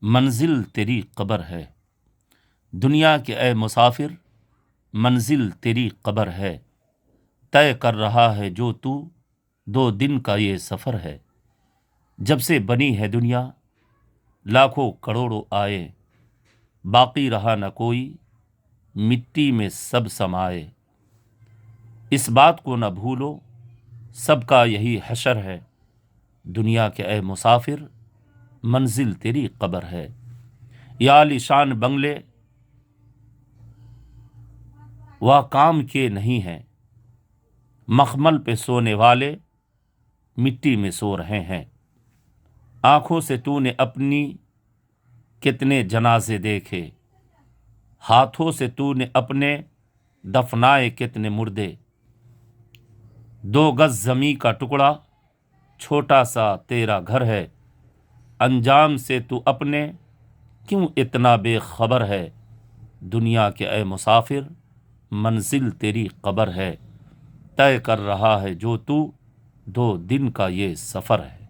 منزل تیری قبر ہے۔ دنیا کے اے مسافر، منزل تیری قبر ہے۔ طے کر رہا ہے جو تو 2 دن کا یہ سفر ہے۔ جب سے بنی ہے دنیا لاکھوں کروڑوں آئے، باقی رہا نہ کوئی، مٹی میں سب سمائے۔ اس بات کو نہ بھولو سب کا یہی حشر ہے۔ دنیا کے اے مسافر، منزل تیری قبر ہے۔ یا عالی شان بنگلے وہ کام کے نہیں ہیں، مخمل پہ سونے والے مٹی میں سو رہے ہیں۔ آنکھوں سے تو نے اپنی کتنے جنازے دیکھے، ہاتھوں سے تو نے اپنے دفنائے کتنے مردے۔ 2 گز زمیں کا ٹکڑا چھوٹا سا تیرا گھر ہے، انجام سے تو اپنے کیوں اتنا بے خبر ہے۔ دنیا کے اے مسافر، منزل تیری قبر ہے۔ طے کر رہا ہے جو تو 2 دن کا یہ سفر ہے۔